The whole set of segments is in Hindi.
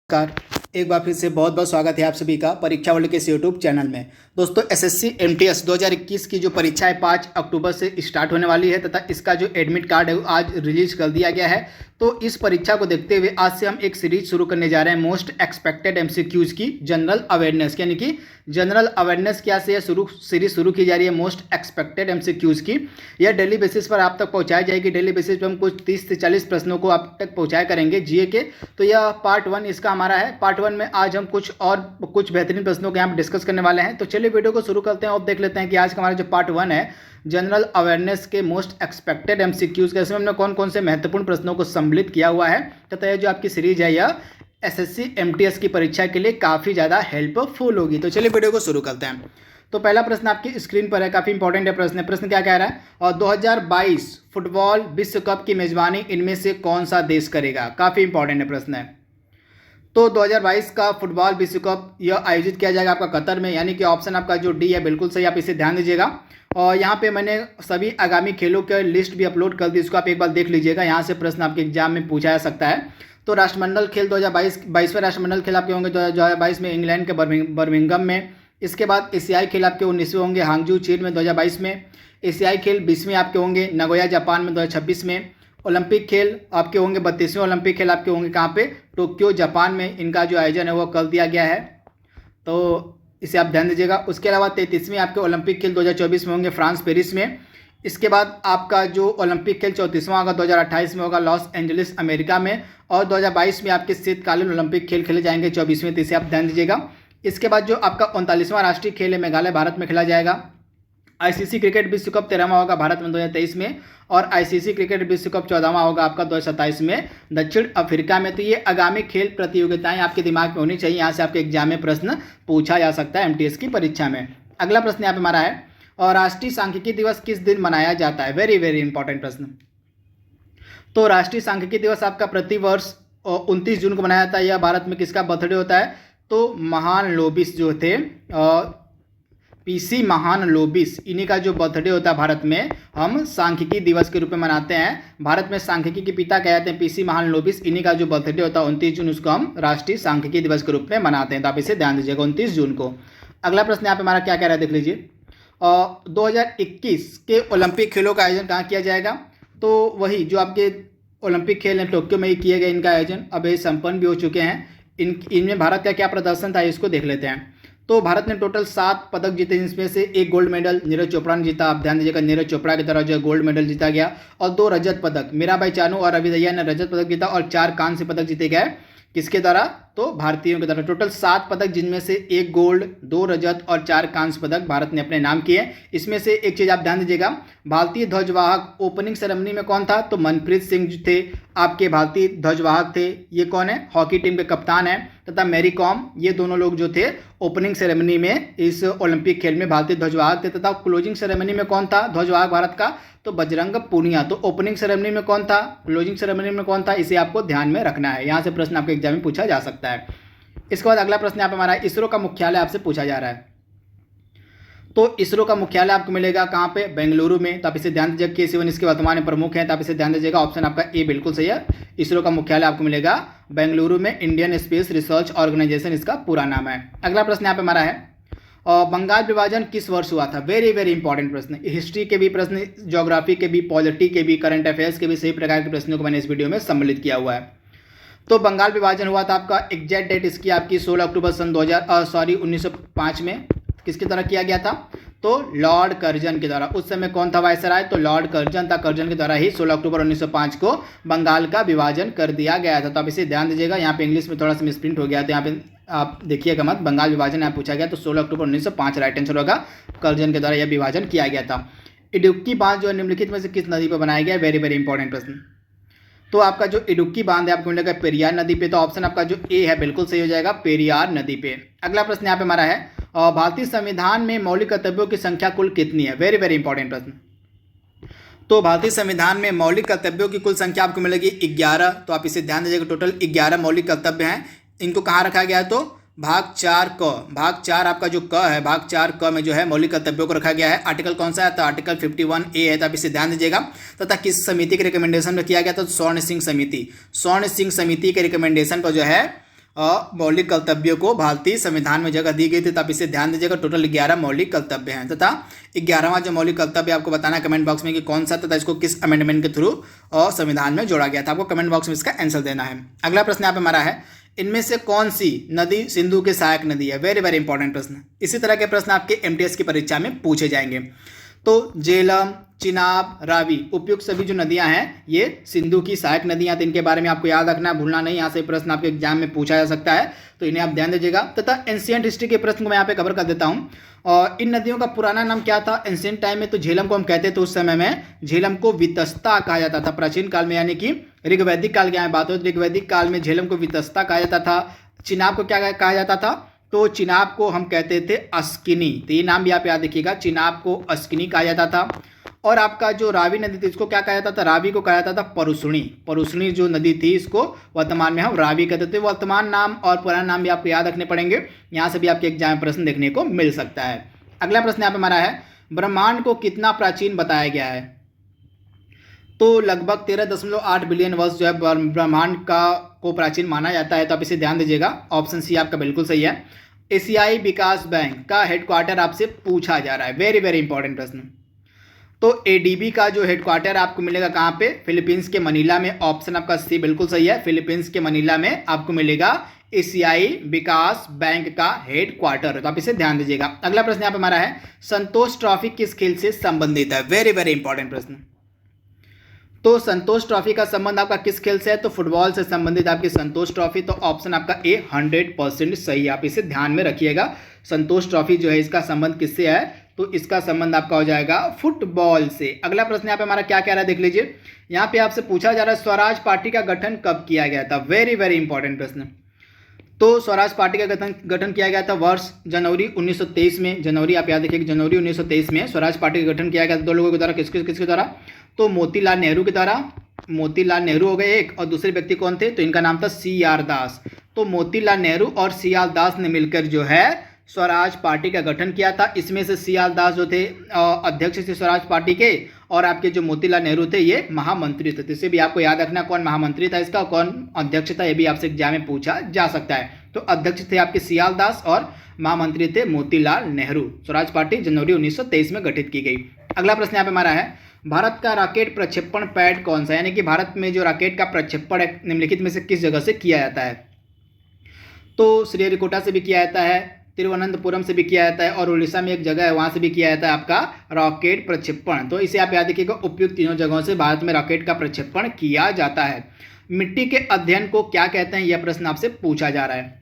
नमस्कार। एक बार फिर से बहुत बहुत स्वागत है आप सभी का परीक्षा वर्ल्ड के इस यूट्यूब चैनल में। दोस्तों एसएससी एमटीएस 2021 की जो परीक्षा है 5 अक्टूबर से स्टार्ट होने वाली है तथा इसका जो एडमिट कार्ड है वो आज रिलीज कर दिया गया है। तो इस परीक्षा को देखते हुए आज से हम एक सीरीज शुरू करने जा रहे हैं मोस्ट एक्सपेक्टेड एमसीक्यूज की जनरल अवेयरनेस, यानी कि जनरल अवेयरनेस क्या से सीरीज शुरू की जा रही है मोस्ट एक्सपेक्टेड एमसीक्यूज की। यह डेली बेसिस पर आप तक पहुंचाई जाएगी। डेली बेसिस पर हम कुछ 30 से 40 प्रश्नों को आप तक पहुंचाया करेंगे जीए के। तो यह पार्ट 1 इसका हमारा है। पार्ट 1 में आज हम कुछ बेहतरीन प्रश्नों के यहाँ पर डिस्कस करने वाले हैं। तो चलिए वीडियो को शुरू करते हैं और देख लेते हैं कि आज का हमारा जो पार्ट 1 है जनरल अवेयरनेस के मोस्ट एक्सपेक्टेड एमसीक्यूज के, इसमें हमने कौन कौन से महत्वपूर्ण प्रश्नों को सम्मिलित किया हुआ है तथा यह जो आपकी सीरीज है यह एसएससी एमटीएस की परीक्षा के लिए काफ़ी ज़्यादा हेल्पफुल होगी। तो चलिए वीडियो को शुरू करते हैं। तो पहला प्रश्न आपकी स्क्रीन पर है, काफ़ी इंपॉर्टेंट है प्रश्न क्या कह रहा है, और 2022 फुटबॉल विश्व कप की मेजबानी इनमें से कौन सा देश करेगा। काफ़ी इंपॉर्टेंट है प्रश्न है। तो 2022 का फुटबॉल विश्व कप यह आयोजित किया जाएगा आपका कतर में, यानी कि ऑप्शन आपका जो डी है बिल्कुल सही, आप इसे ध्यान दीजिएगा। और यहाँ पे मैंने सभी आगामी खेलों के लिस्ट भी अपलोड कर दी, इसको आप एक बार देख लीजिएगा। यहाँ से प्रश्न आपके एग्जाम में पूछा जा सकता है। तो राष्ट्रमंडल खेल 2022वें राष्ट्रमंडल खेल आपके होंगे 2022 में इंग्लैंड के बर्मिंघम में। इसके बाद एशियाई खेल आपके 19वें होंगे हांगजू चीन में 2022 में। एशियाई खेल 20वें आपके होंगे नगोया जापान में 2026 में। ओलंपिक खेल आपके होंगे 32वें ओलंपिक खेल आपके होंगे कहाँ पे, टोक्यो जापान में। इनका जो आयोजन है वो कर दिया गया है, तो इसे आप ध्यान दीजिएगा। उसके अलावा 33वें आपके ओलंपिक खेल 2024 में होंगे फ्रांस पेरिस में। इसके बाद आपका जो ओलंपिक खेल 34वां होगा 2028 में होगा लॉस एंजलिस अमेरिका में। और 2022 में आपके शीतकालीन ओलंपिक खेल खेले जाएंगे 24वें, तो इसे आप ध्यान दीजिएगा। इसके बाद जो आपका 39वां राष्ट्रीय खेल है मेघालय भारत में खेला जाएगा। आईसीसी क्रिकेट विश्व कप 13वां होगा भारत में 2023 में। और आईसीसी क्रिकेट विश्व कप 14वां होगा आपका 2027 में दक्षिण अफ्रीका में। तो ये आगामी खेल प्रतियोगिताएं आपके दिमाग में होनी चाहिए, यहाँ से आपके एग्जाम में प्रश्न पूछा जा सकता है एमटीएस की परीक्षा में। अगला प्रश्न यहाँ पे हमारा है, और राष्ट्रीय सांख्यिकी दिवस किस दिन मनाया जाता है। वेरी वेरी इंपॉर्टेंट प्रश्न। तो राष्ट्रीय सांख्यिकी दिवस आपका प्रतिवर्ष 29 जून को मनाया जाता है। यह भारत में किसका बर्थडे होता है, तो महालनोबिस जो थे पीसी महालनोबिस, इन्हीं का जो बर्थडे होता है भारत में हम सांख्यिकी दिवस के रूप में मनाते हैं। भारत में सांख्यिकी के पिता कहे जाते हैं पीसी महालनोबिस, इन्हीं का जो बर्थडे होता है 29 जून, उसको हम राष्ट्रीय सांख्यिकी दिवस के रूप में मनाते हैं। तो आप इसे ध्यान दीजिएगा 29 जून को। अगला प्रश्न यहाँ पे हमारा क्या कह रहा है देख लीजिए, 2021 के ओलंपिक खेलों का आयोजन कहाँ किया जाएगा। तो वही जो आपके ओलंपिक खेल हैं टोक्यो में ही किए गए, इनका आयोजन अब ये संपन्न भी हो चुके हैं। इनमें भारत का क्या प्रदर्शन था इसको देख लेते हैं। तो भारत ने टोटल 7 पदक जीते, जिसमें से 1 गोल्ड मेडल नीरज चोपड़ा ने जीता। आप ध्यान दीजिएगा नीरज चोपड़ा की तरह जो है गोल्ड मेडल जीता गया। और 2 रजत पदक, मीराबाई चानू और रवि दहिया ने रजत पदक जीता। और 4 कांस्य पदक जीते गए किसके द्वारा, तो भारतीयों के द्वारा। टोटल 7 पदक, जिनमें से 1 गोल्ड, 2 रजत और 4 कांस्य पदक भारत ने अपने नाम किए। इसमें से एक चीज़ आप ध्यान दीजिएगा, भारतीय ध्वजवाहक ओपनिंग सेरेमनी में कौन था, तो मनप्रीत सिंह थे आपके भारतीय ध्वजवाहक थे। ये कौन है, हॉकी टीम के कप्तान है। तथा मैरी कॉम, ये दोनों लोग जो थे ओपनिंग सेरेमनी में इस ओलंपिक खेल में भारतीय ध्वजवाहक थे। तथा क्लोजिंग सेरेमनी में कौन था ध्वजवाहक भारत का, तो बजरंग पूनिया। तो ओपनिंग सेरेमनी में कौन था, क्लोजिंग सेरेमनी में कौन था, इसे आपको ध्यान में रखना है। यहाँ से प्रश्न आपके एग्जाम में पूछा जा सकता है। इसके बाद अगला प्रश्न यहाँ पे हमारा इसरो का मुख्यालय आपसे पूछा जा रहा है। तो इसरो का मुख्यालय आपको मिलेगा कहाँ पे, बेंगलुरु में। तो आप इसे ध्यान दीजिएगा। के सिवन इसके वर्तमान में प्रमुख हैं, तो आप इसे ध्यान दीजिएगा। ऑप्शन आपका ए बिल्कुल सही है। इसरो का मुख्यालय आपको मिलेगा बेंगलुरु में, इंडियन स्पेस रिसर्च ऑर्गेनाइजेशन इसका पूरा नाम है। अगला प्रश्न यहाँ पे हमारा है, और बंगाल विभाजन किस वर्ष हुआ था। वेरी वेरी इंपॉर्टेंट प्रश्न। हिस्ट्री के भी प्रश्न, ज्योग्राफी के भी, पॉलिटी के भी, करंट अफेयर्स के भी, सही प्रकार के प्रश्नों को मैंने इस वीडियो में सम्मिलित किया हुआ है। तो बंगाल विभाजन हुआ था आपका, एग्जैक्ट डेट इसकी आपकी 16 अक्टूबर सन 1905 में। किसके द्वारा किया गया था, तो लॉर्ड कर्जन के द्वारा। उस समय कौन था वायसराय, तो लॉर्ड कर्जन था। कर्जन के द्वारा ही 16 अक्टूबर 1905 को बंगाल का विभाजन कर दिया गया था। तो आप इसे ध्यान दीजिएगा। यहाँ पे इंग्लिश में थोड़ा सा मिसप्रिंट हो गया था, यहाँ पे आप देखिएगा मत। बंगाल विभाजन यहाँ पूछा गया, तो 16 अक्टूबर 1905 राइट आंसर होगा। कर्जन के द्वारा यह विभाजन किया गया था। इडुक्की बांध जो है निम्नलिखित में से किस नदी पर बनाया गया है। वेरी वेरी इंपॉर्टेंट प्रश्न। तो आपका जो इडुक्की बांध है आपको मिलेगा पेरियार नदी पे। तो ऑप्शन आपका जो ए है बिल्कुल सही हो जाएगा, पेरियार नदी पे। अगला प्रश्न यहाँ पे हमारा है, भारतीय संविधान में मौलिक कर्तव्यों की संख्या कुल कितनी है। वेरी वेरी इंपॉर्टेंट प्रश्न। तो भारतीय संविधान में मौलिक कर्तव्यों की कुल संख्या आपको मिलेगी 11। तो आप इसे ध्यान दीजिएगा। टोटल 11 मौलिक कर्तव्य हैं। इनको कहाँ रखा गया है, तो भाग 4 क, भाग 4 आपका जो क है, भाग 4 क में जो है मौलिक कर्तव्यों को रखा गया है। आर्टिकल कौन सा है, तो आर्टिकल 51A है। तो आप इसे ध्यान दीजिएगा। तथा किस समिति के रिकमेंडेशन में किया गया, तो स्वर्ण सिंह समिति। स्वर्ण सिंह समिति के रिकमेंडेशन पर जो है मौलिक कर्तव्यों को भारतीय संविधान में जगह दी गई थी। तो आप इसे ध्यान दीजिएगा। टोटल 11 मौलिक कर्तव्य हैं तथा 11वां जो मौलिक कर्तव्य आपको बताना है कमेंट बॉक्स में कि कौन सा तथा इसको किस अमेंडमेंट के थ्रू संविधान में जोड़ा गया था। आपको कमेंट बॉक्स में इसका आंसर देना है। अगला प्रश्न यहाँ पे हमारा है, इनमें से कौन सी नदी सिंधु के सहायक नदी है? वेरी वेरी इंपॉर्टेंट प्रश्न। इसी तरह के प्रश्न आपके एमटीएस की परीक्षा में पूछे जाएंगे। तो झेलम, चिनाब, रावी उपयुक्त सभी जो नदियां हैं ये सिंधु की सहायक नदियां। तो इनके बारे में आपको याद रखना है, भूलना नहीं। यहाँ से प्रश्न आपके एग्जाम में पूछा जा सकता है, तो इन्हें आप ध्यान दीजिएगा। तथा एंशिएंट हिस्ट्री के प्रश्न को मैं यहाँ पे कवर कर देता हूँ। और इन नदियों का पुराना नाम क्या था एंशिएंट टाइम में? तो झेलम को हम कहते थे उस समय में, झेलम को वितस्ता कहा जाता था प्राचीन काल में, यानी कि ऋग्वैदिक काल की यहाँ बात हो तो ऋग्वैदिक काल में झेलम को वितस्ता कहा जाता था। चिनाब को क्या कहा जाता था? तो चिनाब को हम कहते थे अस्किनी। तो ये नाम भी आप याद रखिएगा, चिनाब को अस्किनी कहा जाता था। और आपका जो रावी नदी थी इसको क्या कहा जाता था? रावी को कहा जाता था परुष्णी। परुष्णी जो नदी थी इसको वर्तमान में हम रावी कहते थे। वर्तमान नाम और पुराना नाम भी आपको याद रखने पड़ेंगे। यहाँ से भी आपके एग्जाम में प्रश्न देखने को मिल सकता है। अगला प्रश्न यहाँ पे हमारा है, ब्रह्मांड को कितना प्राचीन बताया गया है? तो लगभग 13.8 बिलियन वर्ष जो है ब्रह्मांड को प्राचीन माना जाता है। तो आप इसे ध्यान दीजिएगा। ऑप्शन सी आपका बिल्कुल सही है। एशियाई विकास बैंक का हेडक्वार्टर आपसे पूछा जा रहा है। वेरी वेरी इंपॉर्टेंट प्रश्न। तो एडीबी का जो हेडक्वार्टर आपको मिलेगा कहाँ पे? फिलीपींस के मनीला में। ऑप्शन आपका सी बिल्कुल सही है। फिलीपींस के मनीला में आपको मिलेगा एशियाई विकास बैंक का हेडक्वार्टर। तो आप इसे ध्यान दीजिएगा। अगला प्रश्न यहाँ पे हमारा है, संतोष ट्रॉफी किस खेल से संबंधित है? वेरी वेरी इंपॉर्टेंट प्रश्न। तो संतोष ट्रॉफी का संबंध आपका किस खेल से है? तो फुटबॉल से संबंधित आपकी संतोष ट्रॉफी। तो ऑप्शन आपका ए 100% सही है। आप इसे ध्यान में रखिएगा। संतोष ट्रॉफी जो है इसका संबंध किससे है? तो इसका संबंध आपका हो जाएगा फुटबॉल से। अगला प्रश्न यहाँ पे हमारा क्या कह रहा है देख लीजिए। यहाँ पे आपसे पूछा जा रहा है, स्वराज पार्टी का गठन कब किया गया था? वेरी वेरी इंपॉर्टेंट प्रश्न। तो स्वराज पार्टी का गठन किया गया था वर्ष जनवरी 1923 में। जनवरी आप याद रखिए, जनवरी 1923 में स्वराज पार्टी का गठन किया गया था। दो लोगों के द्वारा, किसके द्वारा? तो मोतीलाल नेहरू के द्वारा। मोतीलाल नेहरू हो गए एक, और दूसरे व्यक्ति कौन थे? तो इनका नाम था CR दास। तो मोतीलाल नेहरू और CR दास ने मिलकर जो है स्वराज पार्टी का गठन किया था। इसमें से CR दास जो थे अध्यक्ष थे स्वराज पार्टी के, और आपके जो मोतीलाल नेहरू थे ये महामंत्री थे। तो इसे भी आपको याद रखना कौन महामंत्री था इसका, कौन अध्यक्ष था, ये भी आपसे एग्जाम में पूछा जा सकता है। तो अध्यक्ष थे आपके CR दास और महामंत्री थे मोतीलाल नेहरू। स्वराज पार्टी जनवरी 1923 में गठित की गई। अगला प्रश्न यहाँ पे हमारा है, भारत का रॉकेट प्रक्षेपण पैड कौन सा? यानी कि भारत में जो रॉकेट का प्रक्षेपण निम्नलिखित में से किस जगह से किया जाता है? तो श्रीहरिकोटा से भी किया जाता है, तिरुवनंतपुरम से भी किया जाता है, और उड़ीसा में एक जगह है वहां से भी किया जाता है आपका रॉकेट प्रक्षेपण। तो इसे आप याद रखिएगा, उपयुक्त तीनों जगहों से भारत में रॉकेट का प्रक्षेपण किया जाता है। मिट्टी के अध्ययन को क्या कहते हैं? यह प्रश्न आपसे पूछा जा रहा है।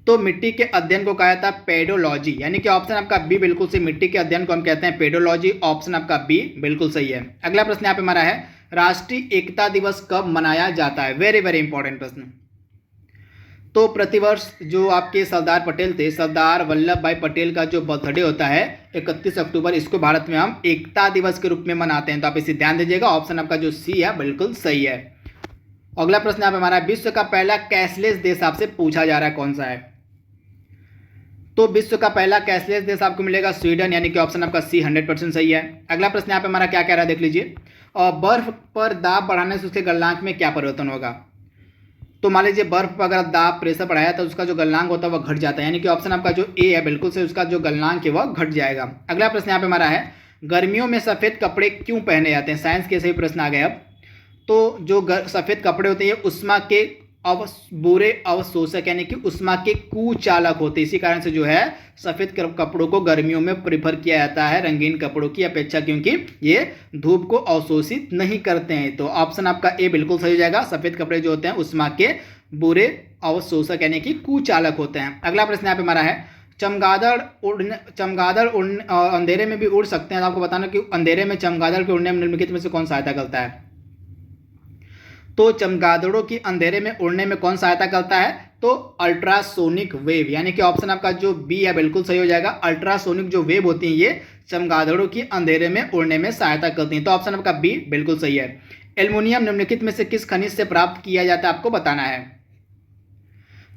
तो मिट्टी के अध्ययन को कहा जाता है पेडोलॉजी, यानी कि ऑप्शन आपका बी बिल्कुल सही। मिट्टी के अध्ययन को हम कहते हैं पेडोलॉजी। ऑप्शन आपका बी बिल्कुल सही है। अगला प्रश्न यहाँ पे हमारा है, राष्ट्रीय एकता दिवस कब मनाया जाता है? वेरी वेरी इंपॉर्टेंट प्रश्न। तो प्रतिवर्ष जो आपके सरदार पटेल थे, सरदार वल्लभ भाई पटेल का जो बर्थडे होता है 31 अक्टूबर, इसको भारत में हम एकता दिवस के रूप में मनाते हैं। तो आप इसे ध्यान दीजिएगा। ऑप्शन आपका जो सी है बिल्कुल सही है। अगला प्रश्न यहाँ पे हमारा, विश्व का पहला कैशलेस देश आपसे पूछा जा रहा है, कौन सा है? तो विश्व का पहला कैशलेस देश आपको मिलेगा स्वीडन, यानी कि ऑप्शन आपका सी 100% सही है। अगला प्रश्न यहाँ पे हमारा क्या कह रहा है देख लीजिए, और बर्फ पर दाब बढ़ाने से उसके गलनांक में क्या परिवर्तन होगा? तो मान लीजिए बर्फ पर अगर दाब प्रेशर बढ़ाया तो उसका जो गलनांक होता है वह घट जाता है, यानी कि ऑप्शन आपका जो ए है बिल्कुल से, उसका जो गलनांक है वह घट जाएगा। अगला प्रश्न यहाँ पे हमारा है, गर्मियों में सफ़ेद कपड़े क्यों पहने जाते हैं? साइंस के सही प्रश्न आ गए। अब तो जो सफ़ेद कपड़े होते हैं उष्मा के बुरे अवशोषक, यानी कि उष्मा के कुचालक होते हैं। इसी कारण से जो है सफ़ेद कपड़ों को गर्मियों में प्रीफर किया जाता है रंगीन कपड़ों की अपेक्षा, क्योंकि ये धूप को अवशोषित नहीं करते हैं। तो ऑप्शन आपका ए बिल्कुल सही हो जाएगा। सफ़ेद कपड़े जो होते हैं उष्मा के बुरे अवशोषक यानी कि कुचालक होते हैं। अगला प्रश्न यहाँ पे हमारा है, चमगादड़ अंधेरे में भी उड़ सकते हैं। तो आपको बताना कि अंधेरे में चमगादड़ के उड़ने में निम्नलिखित में से कौन सहायता करता है? तो चमगादड़ों की अंधेरे में उड़ने में कौन सहायता करता है? तो अल्ट्रासोनिक वेव, यानी कि ऑप्शन आपका जो बी है बिल्कुल सही हो जाएगा। अल्ट्रासोनिक जो वेव होती हैं ये चमगादड़ों की अंधेरे में उड़ने में सहायता करती हैं। तो ऑप्शन आपका बी बिल्कुल सही है। एल्युमिनियम निम्नलिखित में से किस खनिज से प्राप्त किया जाता है आपको बताना है।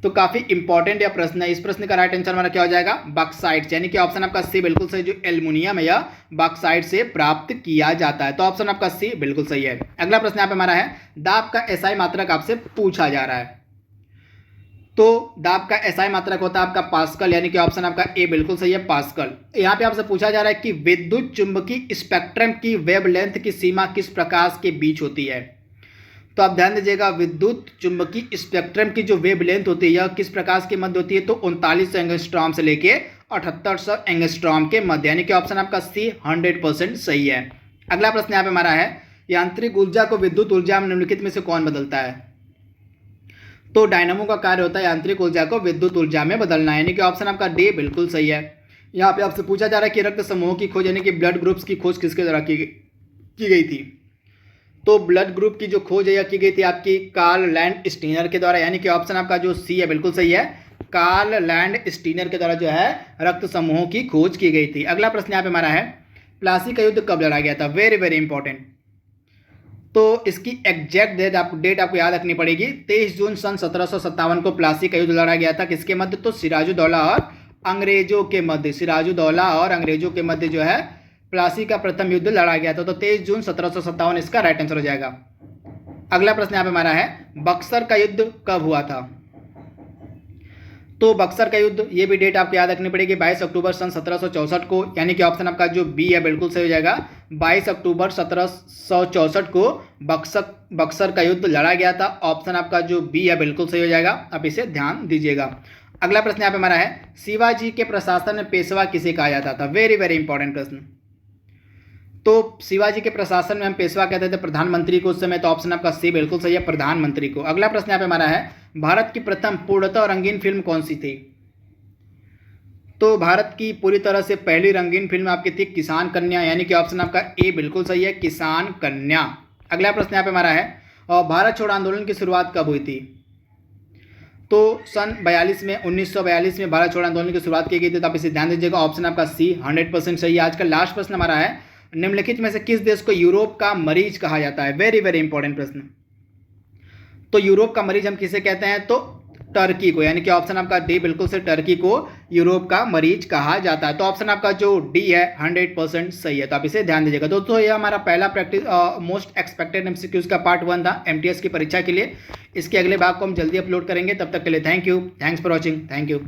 तो काफी इंपॉर्टेंट यह प्रश्न है। इस प्रश्न का राइट आंसर हमारा क्या हो जाएगा? बॉक्साइट, यानी कि ऑप्शन आपका सी बिल्कुल सही। जो एल्युमिनियम है यह बॉक्साइट से प्राप्त किया जाता है। तो ऑप्शन आपका सी बिल्कुल सही है। अगला प्रश्न यहाँ पे हमारा है, दाब का एसआई मात्रक आपसे पूछा जा रहा है। तो दाब का एसआई मात्रक होता है आपका पास्कल, यानी कि ऑप्शन आपका ए बिल्कुल सही है, पास्कल। यहाँ पे आपसे पूछा जा रहा है कि विद्युत चुंबकीय स्पेक्ट्रम की वेवलेंथ की सीमा किस प्रकाश के बीच होती है। तो आप ध्यान दीजिएगा, विद्युत चुंबकीय स्पेक्ट्रम की जो वेवलेंथ होती है यह किस प्रकाश के मध्य होती है, तो 3900 एंगस्ट्रॉम से लेके 7800 एंगस्ट्रॉम के मध्य, यानी कि ऑप्शन आपका सी 100% सही है। अगला प्रश्न यहाँ पे हमारा है, यांत्रिक ऊर्जा को विद्युत ऊर्जा में निम्नलिखित में से कौन बदलता है। तो डायनामो का कार्य होता है यांत्रिक ऊर्जा को विद्युत ऊर्जा में बदलना, यानी कि ऑप्शन आपका डी बिल्कुल सही है। यहाँ पे आपसे पूछा जा रहा है कि रक्त समूहों की खोज यानी कि ब्लड ग्रुप्स की खोज किसके द्वारा की गई थी। तो ब्लड ग्रुप की जो खोज है यह की गई थी आपकी कार्ल लैंड स्टीनर के द्वारा, यानी कि ऑप्शन आपका जो सी है बिल्कुल सही है, कार्ल लैंड स्टीनर के द्वारा जो है रक्त समूहों की खोज की गई थी। अगला प्रश्न यहाँ पे हमारा है, प्लासी का युद्ध कब लड़ा गया था। Very very important. तो इसकी एग्जैक्ट डेट आपको याद रखनी पड़ेगी। 23 जून सन 1757 को प्लासी का युद्ध लड़ा गया था। किसके मध्य, तो सिराजुद्दौला और अंग्रेजों के मध्य, सिराजुद्दौला और अंग्रेजों के मध्य जो है प्लासी का प्रथम युद्ध लड़ा गया था। तो 23 जून 1757 इसका राइट आंसर हो जाएगा। अगला प्रश्न यहाँ पे हमारा है, बक्सर का युद्ध कब हुआ था। तो बक्सर का युद्ध, ये भी डेट आपको याद रखनी पड़ेगी, 22 अक्टूबर सन 1764 को, यानी कि ऑप्शन आपका जो बी है बिल्कुल सही हो जाएगा। 22 अक्टूबर 1764 को बक्सर का युद्ध लड़ा गया था। ऑप्शन आपका जो बी है बिल्कुल सही हो जाएगा, आप इसे ध्यान दीजिएगा। अगला प्रश्न यहाँ पे हमारा है, शिवाजी के प्रशासन में पेशवा किसे कहा जाता था। वेरी वेरी इंपॉर्टेंट प्रश्न। तो शिवाजी के प्रशासन में हम पेशवा कहते थे प्रधानमंत्री को उस समय, तो ऑप्शन आपका सी बिल्कुल सही है, प्रधानमंत्री को। अगला प्रश्न यहाँ पे हमारा है, भारत की प्रथम पूर्णतः रंगीन फिल्म कौन सी थी। तो भारत की पूरी तरह से पहली रंगीन फिल्म आपकी थी किसान कन्या, यानी कि ऑप्शन आपका ए बिल्कुल सही है, किसान कन्या। अगला प्रश्न यहाँ पे हमारा है, और भारत छोड़ो आंदोलन की शुरुआत कब हुई थी। तो सन 42 में 1942 में भारत छोड़ो आंदोलन की शुरुआत की गई थी। तो आप इसे ध्यान दीजिएगा, ऑप्शन आपका सी 100% सही है। आज का लास्ट प्रश्न हमारा है, निम्नलिखित में से किस देश को यूरोप का मरीज कहा जाता है। वेरी वेरी इंपॉर्टेंट प्रश्न। तो यूरोप का मरीज हम किसे कहते हैं, तो टर्की को, यानी कि ऑप्शन आपका डी बिल्कुल से, टर्की को यूरोप का मरीज कहा जाता है। तो ऑप्शन आपका जो डी है 100% सही है। तो आप इसे ध्यान दीजिएगा। दोस्तों ये हमारा पहला प्रैक्टिस मोस्ट एक्सपेक्टेड एमसीक्यूज का पार्ट 1 था एमटीएस की परीक्षा के लिए। इसके अगले भाग को हम जल्दी अपलोड करेंगे। तब तक के लिए thank you, thanks for watching, thank you.